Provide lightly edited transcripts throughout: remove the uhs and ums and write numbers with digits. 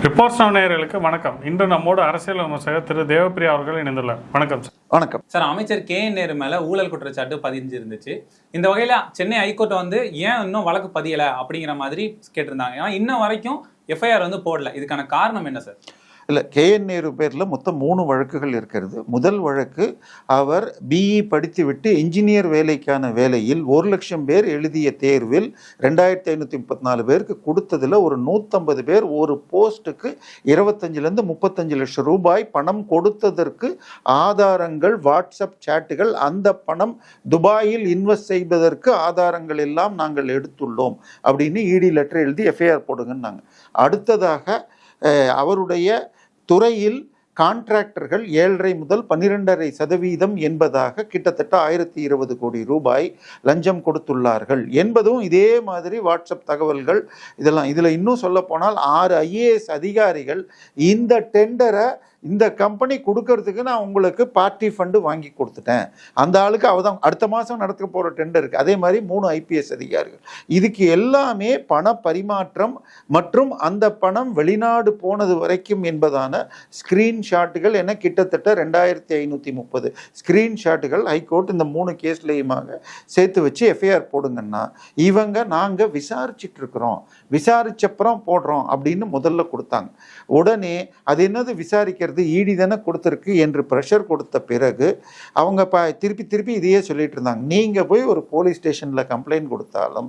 Reports now நேயர்களுக்கு வணக்கம். இன்று நம்மோடு அரசியல் விமர்சகர் திரு தேவப்பிரியா அவர்கள் இணைந்துள்ளார். வணக்கம் சார். வணக்கம் சார். அமைச்சர் KN நேரு மேல ஊழல் குற்றச்சாட்டு பதிஞ்சிருந்துச்சு. இந்த வகையில சென்னை ஹைகோர்ட் ஏன் இன்னும் வழக்கு பதியல அப்படிங்கிற மாதிரி கேட்டிருந்தாங்க. ஏன்னா இன்ன வரைக்கும் FIR போடல. இதுக்கான காரணம் என்ன சார்? இல்லை, KN நேரு பேரில் மொத்தம் 3 வழக்குகள் இருக்கிறது. முதல் வழக்கு, அவர் BE படித்துவிட்டு இன்ஜினியர் வேலைக்கான வேலையில் 1,00,000 பேர் எழுதிய தேர்வில் 2,534 பேருக்கு கொடுத்ததில் ஒரு 150 பேர் ஒரு போஸ்ட்டுக்கு 25 35 லட்சம் ரூபாய் பணம் கொடுத்ததற்கு ஆதாரங்கள், வாட்ஸ்அப் சேட்டுகள், அந்த பணம் துபாயில் இன்வெஸ்ட் செய்வதற்கு ஆதாரங்கள் எல்லாம் நாங்கள் எடுத்துள்ளோம் அப்படின்னு ED லெட்டர் எழுதி FIR போடுங்கன்னாங்க. அடுத்ததாக அவருடைய துறையில் கான்ட்ராக்டர்கள் 7.5 முதல் 12.5% என்பதாக கிட்டத்தட்ட 1,020 கோடி ரூபாய் லஞ்சம் கொடுத்துள்ளார்கள் என்பதும் இதே மாதிரி வாட்ஸ்அப் தகவல்கள் இதெல்லாம். இதில் இன்னும் சொல்ல போனால் 6 IAS அதிகாரிகள் இந்த டெண்டரை இந்த கம்பெனி கொடுக்கறதுக்கு நான் உங்களுக்கு பார்ட்டி ஃபண்டு வாங்கி கொடுத்துட்டேன், அந்த ஆளுக்கு அவதான் அடுத்த மாதம் நடத்த போகிற டெண்டருக்கு. அதே மாதிரி 3 IPS அதிகாரிகள். இதுக்கு எல்லாமே பண பரிமாற்றம் மற்றும் அந்த பணம் வெளிநாடு போனது வரைக்கும் என்பதான ஸ்க்ரீன்ஷாட்டுகள் என கிட்டத்தட்ட 2,530 ஸ்க்ரீன்ஷாட்டுகள் ஹைகோர்ட் இந்த 3 கேஸ்லையுமாக சேர்த்து வச்சு FIR போடுங்கன்னா, இவங்க நாங்கள் விசாரிச்சுட்டு இருக்கிறோம், விசாரிச்சப்புறம் போடுறோம் அப்படின்னு முதல்ல கொடுத்தாங்க. உடனே அது என்னது விசாரிக்கிறது, ED தானே கொடுத்துருக்கு என்று ப்ரெஷர் கொடுத்த பிறகு அவங்க திருப்பி இதையே சொல்லிட்டு இருந்தாங்க. நீங்க போய் ஒரு போலீஸ் ஸ்டேஷன்ல கம்ப்ளைண்ட் கொடுத்தாலும்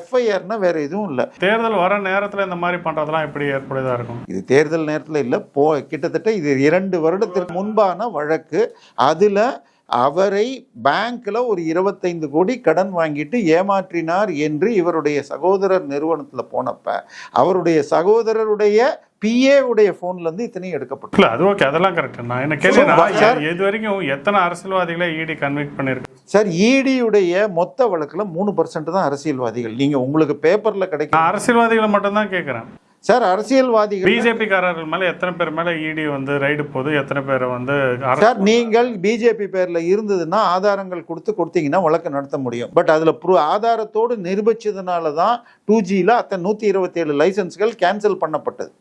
FIRனா வேற எதுவும் இல்லை. தேர்தல் வர நேரத்தில் இந்த மாதிரி பண்றதெல்லாம் எப்படி ஏற்படுதா இருக்கும்? இது தேர்தல் நேரத்தில் இல்லை, கிட்டத்தட்ட இது 2 வருடத்திற்கு முன்பான வழக்கு. அதுல அவரை பேங்க்ல ஒரு 25 கோடி கடன் வாங்கிட்டு ஏமாற்றினார் என்று இவருடைய சகோதரர் நிறுவனத்தில் போனப்ப அவருடைய சகோதரருடைய PA உடைய போன்ல இருந்து இத்தனையும் எடுக்கப்பட்டு. இல்ல அது ஓகே, அதெல்லாம் கரெக்ட். நான் என்ன கேள்வி, இது வரைக்கும் எத்தனை அரசியல்வாதிகளை ED கன்விக்ட் பண்ணிருக்கு சார்? ED உடைய மொத்த வழக்குல 3% தான் அரசியல்வாதிகள். நீங்க உங்களுக்கு பேப்பர்ல கிடைக்கும். அரசியல்வாதிகளை மட்டும் தான் கேட்கிறேன் சார். அரசியல்வாதிகள் BJP காரர்கள் மேல எத்தனை பேர் மேல ED ரைடு போகுது, எத்தனை பேர் சார் நீங்கள் BJP பேர்ல இருந்ததுன்னா ஆதாரங்கள் கொடுத்தீங்கன்னா வழக்கு நடத்த முடியும். பட் அதுல ஆதாரத்தோடு நிரூபிச்சதுனால தான் 2Gல அத்தனை 127 லைசன்ஸ்கள் கேன்சல் பண்ணப்பட்டது.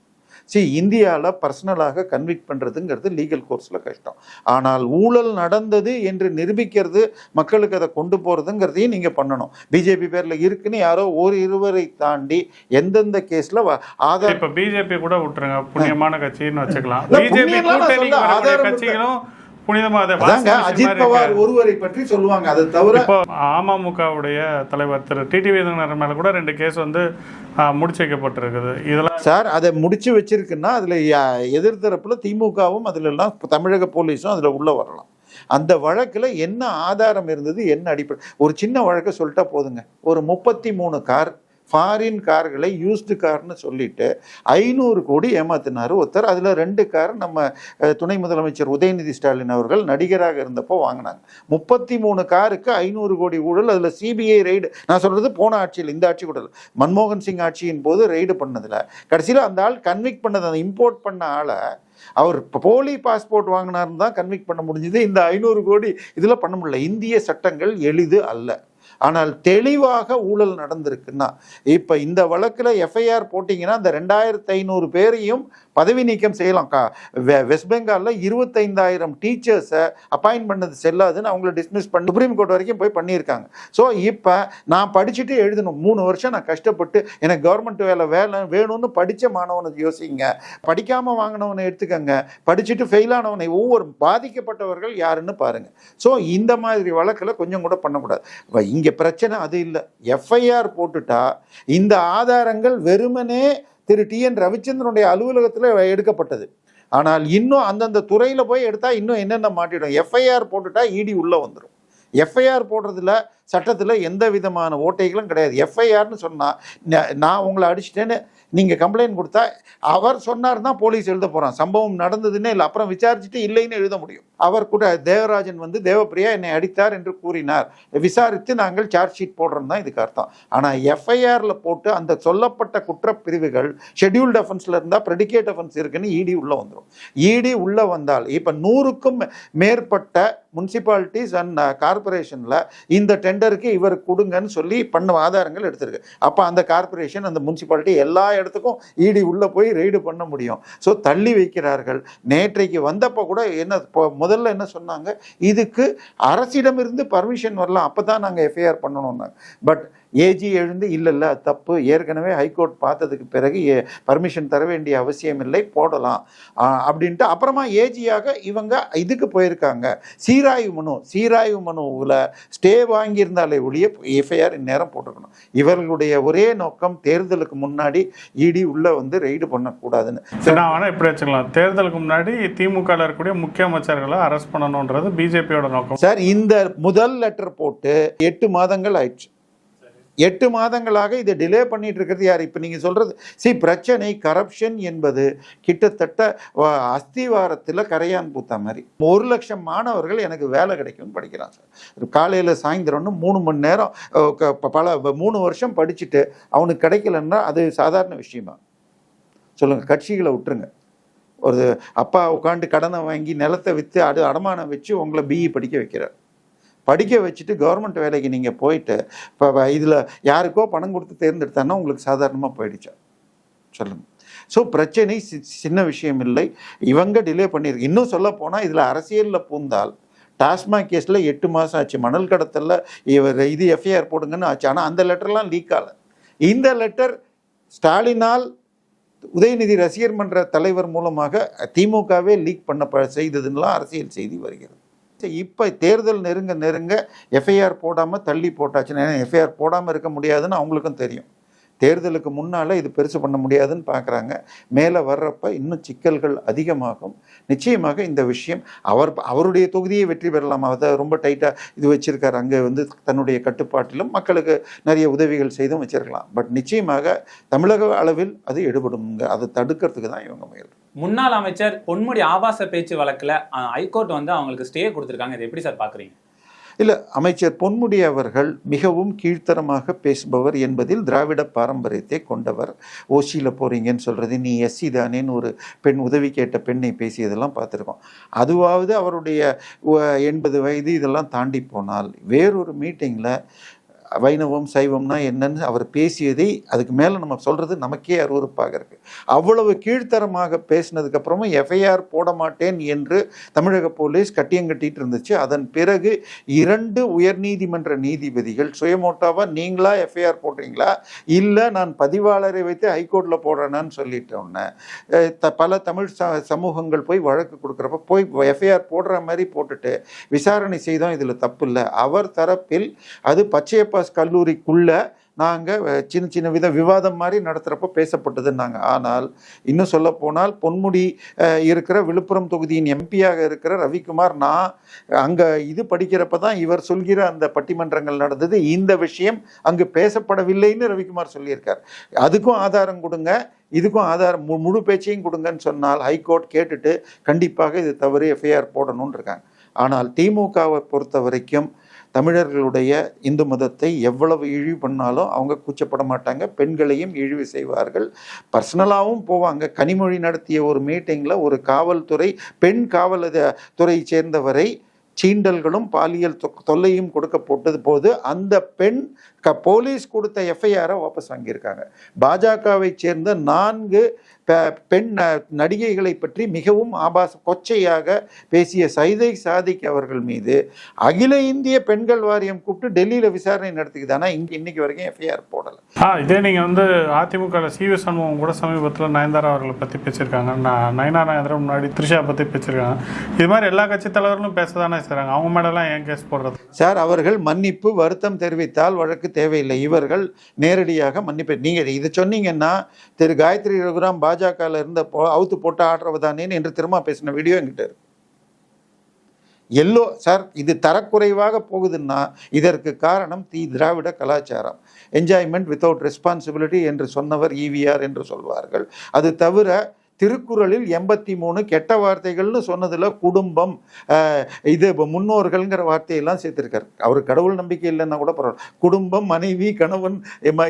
இந்தியாவில் பர்சனலாக கன்விக்ட் பண்ணுறதுங்கிறது லீகல் கோர்ஸில் கஷ்டம். ஆனால் ஊழல் நடந்தது என்று நிரூபிக்கிறது, மக்களுக்கு அதை கொண்டு போகிறதுங்கிறதையும் நீங்கள் பண்ணணும். BJP பேரில் இருக்குன்னு யாரோ ஒரு இருவரை தாண்டி எந்தெந்த கேஸில் ஆதாரம். இப்போ BJP கூட விட்டுருங்க, புண்ணியமான கட்சின்னு வச்சுக்கலாம். BJP கட்சிகளும் அஜித் பவார் ஒருவரை பற்றி சொல்லுவாங்க. அதை தவிர அமமுகவுடைய தலைவர் திரு TTV மேல கூட 2 கேஸ் முடிச்சு வைக்கப்பட்டிருக்குது. இதெல்லாம் சார் அதை முடிச்சு வச்சிருக்குன்னா அதுல எதிர்த்தரப்புல திமுகவும் அதுல எல்லாம் தமிழக போலீஸும் அதுல உள்ள வரலாம். அந்த வழக்குல என்ன ஆதாரம் இருந்தது, என்ன அடிப்படை, ஒரு சின்ன வழக்கை சொல்லிட்டா போதுங்க. ஒரு 33 கார், ஃபாரின் கார்களை யூஸ்டு கார்னு சொல்லிட்டு 500 கோடி ஏமாத்தினார் ஒருத்தர். அதில் 2 கார் நம்ம துணை முதலமைச்சர் உதயநிதி ஸ்டாலின் அவர்கள் நடிகராக இருந்தப்போ வாங்கினாங்க. 33 காருக்கு 500 கோடி ஊழல். அதில் CBI ரெய்டு, நான் சொல்கிறது போன ஆட்சியில், இந்த ஆட்சி கூட மன்மோகன் சிங் ஆட்சியின் போது ரெய்டு பண்ணதில் கடைசியில் அந்த ஆள் கன்விக்ட் பண்ணது, அந்த இம்போர்ட் பண்ண ஆளை அவர் போலி பாஸ்போர்ட் வாங்கினார்னு தான் கன்விக்ட் பண்ண முடிஞ்சது. இந்த 500 கோடி இதில் பண்ண முடியல. இந்திய சட்டங்கள் எளிது அல்ல. ஆனால் தெளிவாக ஊழல் நடந்திருக்குன்னா, இப்போ இந்த வழக்கில் FIR போட்டிங்கன்னா அந்த 2,500 பேரையும் பதவி நீக்கம் செய்யலாம். வெஸ்ட் பெங்காலில் 25,000 டீச்சர்ஸை அப்பாயின்ட் பண்ணது செல்லாதுன்னு அவங்கள டிஸ்மிஸ் பண்ணி சுப்ரீம் கோர்ட் வரைக்கும் போய் பண்ணியிருக்காங்க. ஸோ இப்போ நான் படிச்சுட்டு எழுதணும், 3 வருஷம் நான் கஷ்டப்பட்டு எனக்கு கவர்மெண்ட் வேலை வேணும்னு படித்த மாணவனுக்கு யோசிங்க, படிக்காமல் வாங்கினவனை எடுத்துக்கங்க, படிச்சுட்டு ஃபெயிலானவனை, ஒவ்வொரு பாதிக்கப்பட்டவர்கள் யாருன்னு பாருங்க. ஸோ இந்த மாதிரி வழக்கில் கொஞ்சம் கூட பண்ணக்கூடாது. இங்கே பிரச்சனை அது இல்லை. FIR போட்டுட்டா இந்த ஆதாரங்கள் வெறுமனே திரு TN ரவிச்சந்திரனுடைய அலுவலகத்தில் எடுக்கப்பட்டது. ஆனால் இன்னும் அந்தந்த துறையில் போய் எடுத்தா இன்னும் என்னென்ன மாட்டிடும். FIR போட்டுட்டா ED உள்ள வந்துடும். FIR போடுறதுல சட்டத்தில் எந்த விதமான ஓட்டைகளும் கிடையாது. FIRனு சொன்னால் நான் உங்களை அடிச்சிட்டேன்னு நீங்கள் கம்ப்ளைண்ட் கொடுத்தா அவர் சொன்னார்னா போலீஸ் எழுத போகிறான். சம்பவம் நடந்ததுன்னே இல்லை, அப்புறம் விசாரிச்சுட்டு இல்லைன்னு எழுத முடியும். அவர் கூட தேவராஜன் தேவப்பிரியா என்னை அடித்தார் என்று கூறினார், விசாரித்து நாங்கள் சார்ஜ் ஷீட் போடுறோம் தான் இதுக்கு அர்த்தம். ஆனால் FIRல போட்டு அந்த சொல்லப்பட்ட குற்றப்பிரிவுகள் ஷெட்யூல்டு அஃபென்ஸில் இருந்தால் ப்ரெடிகேட் அஃபென்ஸ் இருக்குன்னு ED உள்ளே வந்துடும். ED உள்ளே வந்தால் இப்போ 100க்கும் மேற்பட்ட முனிசிபாலிட்டிஸ் அண்ட் கார்பரேஷனில் இந்த டெண்டருக்கு இவர் கொடுங்கன்னு சொல்லி பண்ண ஆதாரங்கள் எடுத்திருக்கு. அப்போ அந்த கார்பரேஷன் அந்த முனிசிபாலிட்டி எல்லா இடத்துக்கும் இடி உள்ளே போய் ரெய்டு பண்ண முடியும். ஸோ தள்ளி வைக்கிறார்கள். நேற்றைக்கு வந்தப்போ கூட என்ன முதல்ல என்ன சொன்னாங்க, இதுக்கு அரசிடமிருந்து பர்மிஷன் வரலாம், அப்போ தான் நாங்கள் எஃப்ஐஆர் பண்ணணும்னாங்க. பட் ஏஜி எழுந்து இல்லை அது தப்பு, ஏற்கனவே ஹைகோர்ட் பார்த்ததுக்கு பிறகு பர்மிஷன் தர வேண்டிய அவசியம் இல்லை, போடலாம் அப்படின்ட்டு அப்புறமா ஏஜியாக இவங்க இதுக்கு போயிருக்காங்க. சீராய்வு மனுவில் ஸ்டே வாங்கியிருந்தாலே ஒழிய எஃப்ஐஆர் இந்நேரம் போட்டிருக்கணும். இவர்களுடைய ஒரே நோக்கம் தேர்தலுக்கு முன்னாடி இடி உள்ள வந்து ரெய்டு பண்ணக்கூடாதுன்னு. ஆனால் இப்படி வச்சுக்கலாம், தேர்தலுக்கு முன்னாடி திமுக இருக்கக்கூடிய முக்கிய அமைச்சர்களை அரெஸ்ட் பண்ணணுன்றது பிஜேபியோட நோக்கம். சார், இந்த முதல் லெட்டர் போட்டு 8 மாதங்கள் ஆயிடுச்சு. 8 மாதங்களாக இதை டிலே பண்ணிட்டு இருக்கிறது யார்? இப்போ நீங்கள் சொல்கிறது பிரச்சனை கரப்ஷன் என்பது கிட்டத்தட்ட அஸ்திவாரத்தில் கரையான் பூத்த மாதிரி. 1 லட்சம் மாணவர்கள் எனக்கு வேலை கிடைக்கும்னு படிக்கிறான் சார். காலையில் சாயந்தரம்னு 3 மணி நேரம் 3 வருஷம் படிச்சுட்டு அவனுக்கு கிடைக்கலன்னா அது சாதாரண விஷயமா சொல்லுங்கள்? கட்சிகளை விட்டுருங்க. ஒரு அப்பா உட்காந்து கடனை வாங்கி நிலத்தை விற்று அடமானம் வச்சு உங்களை பிஇ படிக்க வைக்கிறார். படிக்க வச்சுட்டு கவர்மெண்ட் வேலைக்கு நீங்கள் போயிட்டு இப்போ இதில் யாருக்கோ பணம் கொடுத்து தேர்ந்தெடுத்தான்னா உங்களுக்கு சாதாரணமாக போயிடுச்சா சொல்லுங்கள்? ஸோ பிரச்சனை சின்ன விஷயம் இல்லை, இவங்க டிலே பண்ணியிருக்கு. இன்னும் சொல்ல போனால் இதில் அரசியலில் பூந்தால் டாஸ்மாக் கேஸில் 8 மாதம் ஆச்சு, மணல் கடத்தலில் இது எஃப்ஐஆர் போடுங்கன்னு ஆச்சு. ஆனால் அந்த லெட்டர்லாம் லீக் ஆகலை. இந்த லெட்டர் ஸ்டாலினால் உதயநிதி ரசிகர் மன்ற தலைவர் மூலமாக திமுகவே லீக் பண்ண செய்ததுன்னெலாம் அரசியல் செய்தி வருகிறது. இப்போ தேர்தல் நெருங்க எஃப்ஐஆர் போடாமல் தள்ளி போட்டாச்சுன்னா, எஃப்ஐஆர் போடாமல் இருக்க முடியாதுன்னு அவங்களுக்கும் தெரியும். தேர்தலுக்கு முன்னால் இது பெருசு பண்ண முடியாதுன்னு பார்க்குறாங்க. மேலே வர்றப்ப இன்னும் சிக்கல்கள் அதிகமாகும். நிச்சயமாக இந்த விஷயம் அவருடைய தொகுதியை வெற்றி பெறலாம். அதை ரொம்ப டைட்டாக இது வச்சுருக்காரு. அங்கே வந்து தன்னுடைய கட்டுப்பாட்டிலும் மக்களுக்கு நிறைய உதவிகள் செய்தும் வச்சிருக்கலாம். பட் நிச்சயமாக தமிழக அளவில் அது எடுபடுங்க. அதை தடுக்கிறதுக்கு தான் இவங்க முயல். முன்னாள் அமைச்சர் பொன்முடி ஆபாச பேச்சு வழக்கில் ஹைகோர்ட் வந்து அவங்களுக்கு ஸ்டே கொடுத்துருக்காங்க. இதை எப்படி சார் பார்க்குறீங்க? இல்லை, அமைச்சர் பொன்முடி அவர்கள் மிகவும் கீழ்த்தரமாக பேசுபவர் என்பதில் திராவிட பாரம்பரியத்தை கொண்டவர். ஓசியில் போகிறீங்கன்னு சொல்கிறது, நீ எஸ்சி தானேன்னு ஒரு பெண் உதவி கேட்ட பெண்ணை பேசியதெல்லாம் பார்த்துருக்கோம். அதுவாவது அவருடைய 80 வயது இதெல்லாம் தாண்டி போனால் வேறொரு மீட்டிங்கில் வைணவம் சைவம்னா என்னன்னு அவர் பேசியதை அதுக்கு மேலே நம்ம சொல்கிறது நமக்கே அருவருப்பாக இருக்குது. அவ்வளவு கீழ்த்தரமாக பேசினதுக்கப்புறமும் எஃப்ஐஆர் போட மாட்டேன் என்று தமிழக போலீஸ் கட்டியங்கட்டிட்டு இருந்துச்சு. அதன் பிறகு 2 உயர்நீதிமன்ற நீதிபதிகள் சுயமோட்டாவாக நீங்களா எஃப்ஐஆர் போடுறீங்களா, இல்லை நான் பதிவாளரை வைத்து ஹைகோர்ட்டில் போடுறேனான்னு சொல்லிட்டோன்னே பல தமிழ் சமூகங்கள் போய் வழக்கு கொடுக்குறப்ப போய் எஃப்ஐஆர் போடுற மாதிரி போட்டுட்டு விசாரணை செய்தோம், இதில் தப்பு இல்லை. அவர் தரப்பில் அது பச்சையப்பா கல்லூரிக்குள்ள நாங்கள் சின்ன விவாதம் மாதிரி நடத்துகிறப்ப பேசப்பட்டதுன்னாங்க. ஆனால் இன்னும் சொல்ல போனால் பொன்முடி இருக்கிற விழுப்புரம் தொகுதியின் எம்பியாக இருக்கிற ரவிக்குமார், நான் அங்கே இது படிக்கிறப்ப தான் இவர் சொல்கிற அந்த பட்டிமன்றங்கள் நடந்தது, இந்த விஷயம் அங்கு பேசப்படவில்லைன்னு ரவிக்குமார் சொல்லியிருக்கார். அதுக்கும் ஆதாரம் கொடுங்க, இதுக்கும் ஆதாரம் முழு பேச்சையும் கொடுங்கன்னு சொன்னால் ஹைகோர்ட் கேட்டுட்டு கண்டிப்பாக இது தவறு எஃப்ஐஆர் போடணும்னு இருக்காங்க. ஆனால் திமுகவை பொறுத்த வரைக்கும் தமிழர்களுடைய இந்து மதத்தை எவ்வளவு இழிவு பண்ணாலும் அவங்க கூச்சப்பட மாட்டாங்க. பெண்களையும் இழிவு செய்வார்கள், பர்சனலாகவும் போவாங்க. கனிமொழி நடத்திய ஒரு மீட்டிங்கில் ஒரு காவல்துறை பெண் காவல்துறை சேர்ந்தவரை சீண்டல்களும் பாலியல் தொல்லையும் கொடுக்கப்பட்டது போது அந்த பெண் போலீஸ் கொடுத்த எஃப்ஐஆரை வாபஸ் வாங்கியிருக்காங்க. பாஜகவை சேர்ந்த 4 பெண் நடிகைகளை பற்றி மிகவும் கொச்சையாக பேசிய சைதை சாதிக் அவர்கள் மீது அகில இந்திய பெண்கள் வாரியம் கூப்பிட்டு டெல்லியில் விசாரணை நடத்திக்குது. ஆனால் இன்னைக்கு வரைக்கும் எஃப்ஐஆர் போடலை. இதே நீங்கள் வந்து அதிமுக சிவி சண்முகம் கூட சமீபத்தில் நயன்தாரா அவர்களை பற்றி பேசியிருக்காங்க, நயனார் நாயந்திரா முன்னாடி த்ரிஷா பற்றி பேசியிருக்காங்க. இது மாதிரி எல்லா கட்சி தலைவர்களும் பேச தானே செய்கிறாங்க, அவங்க மேலெல்லாம் ஏன் கேஸ் போடுறது? சார், அவர்கள் மன்னிப்பு வருத்தம் தெரிவித்தால் வழக்கு தேவையில்லை. இவர்கள் நேரடியாக மன்னிப்பு. நீங்கள் இதை சொன்னீங்கன்னா திரு காயத்ரி ரகுராம் பாஜகவில் இருந்த அவுத்து போட்டு ஆடுறவதானேன்னு என்று திரும்ப பேசின வீடியோ என்கிட்ட இருக்கு. சார், இது தரக்குறைவாக போகுதுன்னா இதற்கு காரணம் திராவிட கலாச்சாரம். என்ஜாய்மெண்ட் வித்தவுட் ரெஸ்பான்சிபிலிட்டி என்று சொன்னவர் ஈவிஆர் என்று சொல்வார்கள். அது தவிர திருக்குறளில் 83 கெட்ட வார்த்தைகள்னு சொன்னதுல குடும்பம், இது முன்னோர்கள்ங்கிற வார்த்தையெல்லாம் சேர்த்திருக்காரு. அவர் கடவுள் நம்பிக்கை இல்லைன்னா கூட பரவாயில்ல, குடும்பம், மனைவி, கணவன்,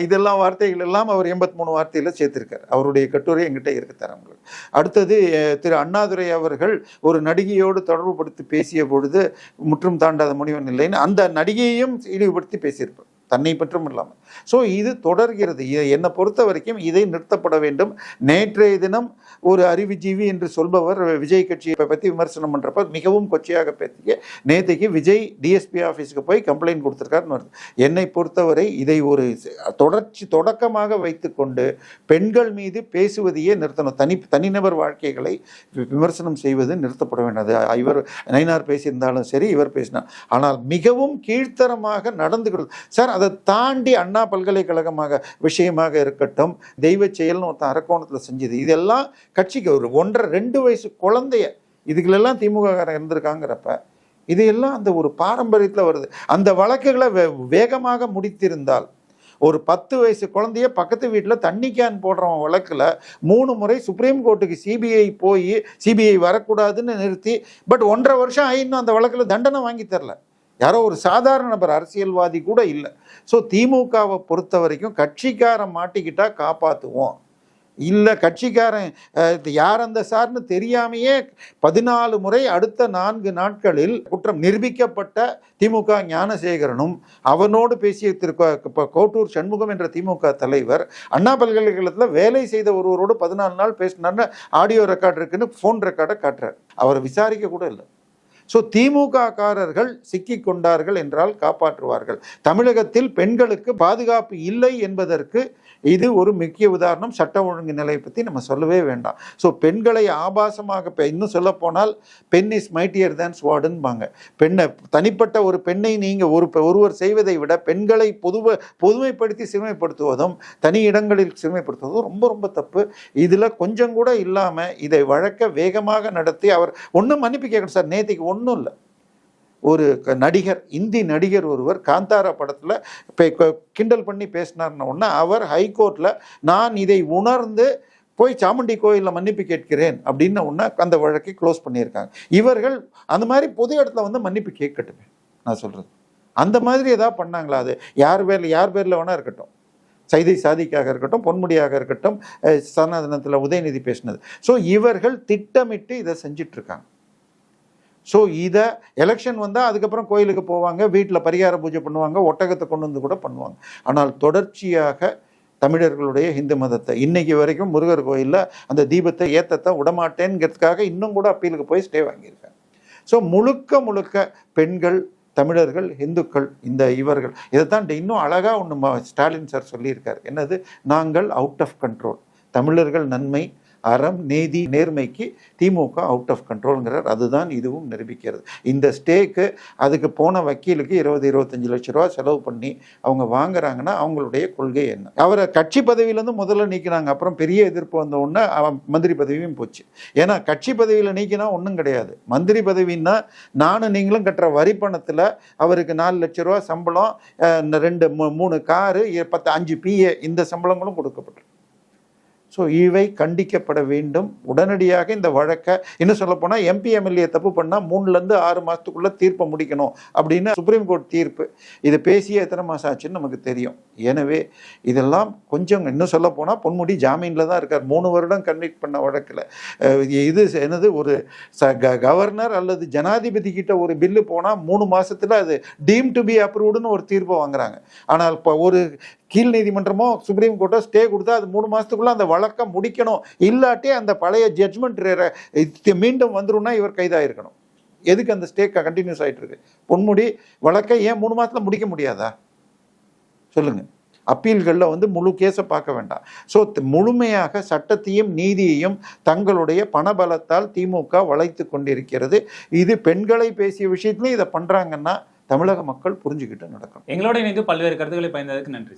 இதெல்லாம் வார்த்தைகள் எல்லாம் அவர் 83 வார்த்தையில சேர்த்திருக்காரு. அவருடைய கட்டுரை என்கிட்ட இருக்கு தரேன் உங்களுக்கு. அடுத்தது திரு அண்ணாதுரை அவர்கள் ஒரு நடிகையோடு தொடர்பு படுத்தி பேசிய பொழுது முற்றும் தாண்டாத முனிவன் இல்லைன்னு அந்த நடிகையையும் இழிவுபடுத்தி பேசியிருப்பார், தன்னை பற்றும் இல்லாமல். ஸோ இது தொடர்கிறது. என்னை பொறுத்த வரைக்கும் இதை நிறுத்தப்பட வேண்டும். நேற்றைய தினம் ஒரு அறிவுஜீவி என்று சொல்பவர் விஜய் கட்சியை பற்றி விமர்சனம் பண்ணுறப்ப மிகவும் கொச்சையாக பேசிய நேற்றுக்கு விஜய் டிஎஸ்பி ஆஃபீஸுக்கு போய் கம்ப்ளைண்ட் கொடுத்துருக்காருன்னு வருது. என்னை பொறுத்தவரை இதை ஒரு தொடக்கமாக வைத்துக்கொண்டு பெண்கள் மீது பேசுவதையே நிறுத்தணும். தனிநபர் வாழ்க்கைகளை விமர்சனம் செய்வது நிறுத்தப்பட வேண்டும். இவர் நயினார் பேசியிருந்தாலும் சரி, இவர் பேசினார். ஆனால் மிகவும் கீழ்த்தரமாக நடந்துகிறது சார். அதை தாண்டி அண்ணா பல்கலைக்கழகமாக விஷயமாக இருக்கட்டும், தெய்வ செயல்னு ஒருத்தன் அரக்கோணத்தில் செஞ்சது, இதெல்லாம் கட்சிக்கு ஒரு 1.5-2 வயசு குழந்தைய இதுகளெல்லாம் திமுக இருந்திருக்காங்கிறப்ப இதையெல்லாம் அந்த ஒரு பாரம்பரியத்தில் வருது. அந்த வழக்குகளை வேகமாக முடித்திருந்தால் ஒரு 10 வயசு குழந்தைய பக்கத்து வீட்டில் தண்ணி கேன் போடுறவன் வழக்கில் 3 முறை சுப்ரீம் கோர்ட்டுக்கு சிபிஐ வரக்கூடாதுன்னு நிறுத்தி, பட் 1.5 வருஷம் ஆயின்னு அந்த வழக்கில் தண்டனை வாங்கி தரல. யாரோ ஒரு சாதாரண நபர், அரசியல்வாதி கூட இல்லை. ஸோ திமுகவை பொறுத்த வரைக்கும் கட்சிக்காரன் மாட்டிக்கிட்டா காப்பாற்றுவோம், இல்லை கட்சிக்காரன் யார் அந்த சார்னு தெரியாமையே 14 முறை அடுத்த 4 நாட்களில் குற்றம் நிரூபிக்கப்பட்ட திமுக ஞானசேகரனும் அவனோடு பேசிய கோட்டூர் சண்முகம் என்ற திமுக தலைவர் அண்ணா பல்கலைக்கழகத்தில் வேலை செய்த ஒருவரோடு 14 நாள் பேசினார்னு ஆடியோ ரெக்கார்டு இருக்குன்னு ஃபோன் ரெக்கார்டை காட்டுறார். அவரை விசாரிக்க கூட இல்லை. ஸோ திமுக காரர்கள் சிக்கி கொண்டார்கள் என்றால் காப்பாற்றுவார்கள். தமிழகத்தில் பெண்களுக்கு பாதுகாப்பு இல்லை என்பதற்கு இது ஒரு முக்கிய உதாரணம். சட்ட ஒழுங்கு நிலையை பற்றி நம்ம சொல்லவே வேண்டாம். ஸோ பெண்களை ஆபாசமாக, இன்னும் சொல்ல போனால் பெண் இஸ் மைட்டியர் தேன் ஸ்வார்டுன்பாங்க. பெண்ணை, தனிப்பட்ட ஒரு பெண்ணை நீங்கள் ஒருவர் செய்வதை விட பெண்களை பொதுமைப்படுத்தி சிறுமைப்படுத்துவதும் தனி இடங்களில் சிறுமைப்படுத்துவதும் ரொம்ப ரொம்ப தப்பு. இதில் கொஞ்சம் கூட இல்லாமல் இதை வழக்க வேகமாக நடத்தி அவர் ஒன்றும் மன்னிப்பு கேட்கணும் சார். நேற்றுக்கு ஒன்றும் இல்லை, ஒரு நடிகர், இந்தி நடிகர் ஒருவர் காந்தாரா படத்தில் கிண்டல் பண்ணி பேசினார்ன உடனே அவர் ஹைகோர்ட்டில் நான் இதை உணர்ந்து போய் சாமுண்டி கோயிலில் மன்னிப்பு கேட்கிறேன் அப்படின்னு உடனே அந்த வழக்கை க்ளோஸ் பண்ணியிருக்காங்க. இவர்கள் அந்த மாதிரி பொது இடத்துல வந்து மன்னிப்பு கேட்கட்டுமே, நான் சொல்கிறது. அந்த மாதிரி ஏதாவது பண்ணாங்களா? அது யார் பேரில் வேணா இருக்கட்டும், சைதை சாதிக்காக இருக்கட்டும், பொன்முடியாக இருக்கட்டும், சனாதனத்தில் உதயநிதி பேசினது. ஸோ இவர்கள் திட்டமிட்டு இதை செஞ்சிட்ருக்காங்க. ஸோ இதை எலெக்ஷன் வந்தால் அதுக்கப்புறம் கோயிலுக்கு போவாங்க, வீட்டில் பரிகார பூஜை பண்ணுவாங்க, ஒட்டகத்தை கொண்டு வந்து கூட பண்ணுவாங்க. ஆனால் தொடர்ச்சியாக தமிழர்களுடைய இந்து மதத்தை இன்னைக்கு வரைக்கும் முருகர் கோயிலில் அந்த தீபத்தை ஏற்றத்தை விடமாட்டேங்கிறதுக்காக இன்னும் கூட அப்பீலுக்கு போய் ஸ்டே வாங்கியிருக்காங்க. ஸோ முழுக்க பெண்கள், தமிழர்கள், இந்துக்கள், இவர்கள் இதைத்தான் இன்னும் அழகாக ஒன்று ஸ்டாலின் சார் சொல்லியிருக்காரு. என்னது? நாங்கள் அவுட் ஆஃப் கண்ட்ரோல், தமிழர்கள் நன்மை, அறம், நீதி, நேர்மைக்கு திமுக அவுட் ஆஃப் கண்ட்ரோல்ங்கிறார். அதுதான் இதுவும் நிரூபிக்கிறது. இந்த ஸ்டேக்கு அதுக்கு போன வக்கீலுக்கு 20-25 லட்ச ரூபா செலவு பண்ணி அவங்க வாங்குறாங்கன்னா அவங்களுடைய கொள்கை என்ன? அவரை கட்சி பதவியிலேருந்து முதல்ல நீக்கினாங்க, அப்புறம் பெரிய எதிர்ப்பு வந்த உடனே அவன் மந்திரி பதவியும் போச்சு. ஏன்னா கட்சி பதவியில் நீக்கினா ஒன்றும் கிடையாது. மந்திரி பதவின்னா நானும் நீங்களும் கட்டுற வரி பணத்தில் அவருக்கு 4 லட்ச ரூபா சம்பளம், 2-3 காரு, 5 PA, இந்த சம்பளங்களும் கொடுக்கப்பட்டிருக்கு. ஸோ இவை கண்டிக்கப்பட வேண்டும். உடனடியாக இந்த வழக்கை, இன்னும் சொல்லப்போனால் MP MLA தப்பு பண்ணால் 3-6 மாதத்துக்குள்ளே தீர்ப்பை முடிக்கணும் அப்படின்னு சுப்ரீம் கோர்ட் தீர்ப்பு. இது பேசிய எத்தனை மாதம் ஆச்சுன்னு நமக்கு தெரியும். எனவே இதெல்லாம் கொஞ்சம், இன்னும் சொல்ல போனால் பொன்முடி ஜாமீனில் தான் இருக்கார். 3 வருடம் கன்விக்ட் பண்ண வழக்கில். இது என்னது, ஒரு கவர்னர் அல்லது ஜனாதிபதி கிட்ட ஒரு பில்லு போனால் 3 மாதத்தில் அது டீம் டு பி அப்ரூவ்டுன்னு ஒரு தீர்ப்பை வாங்குறாங்க. ஆனால் இப்போ ஒரு கீழ் நீதிமன்றமோ சுப்ரீம் கோர்ட்டோ ஸ்டே கொடுத்தா அது 3 மாதத்துக்குள்ள அந்த வழக்கம் முடிக்கணும். இல்லாட்டி அந்த பழைய ஜட்ஜ்மெண்ட் மீண்டும் வந்துரும்னா இவர் கைதாயிருக்கணும். எதுக்கு அந்த ஸ்டே கண்டினியூஸ் ஆகிட்டு இருக்கு? பொன்முடி வழக்கை ஏன் 3 மாதத்தில் முடிக்க முடியாதா சொல்லுங்க? அப்பீல்களில் வந்து முழு கேஸை பார்க்க வேண்டாம். ஸோ முழுமையாக சட்டத்தையும் நீதியையும் தங்களுடைய பணபலத்தால் திமுக வளைத்து கொண்டிருக்கிறது. இது பெண்களை பேசிய விஷயத்துலையும் இதை பண்ணுறாங்கன்னா தமிழக மக்கள் புரிஞ்சுக்கிட்டு நடக்கும். எங்களோட இணைந்து பல்வேறு கருத்துக்களை பயந்ததுக்கு நன்றி.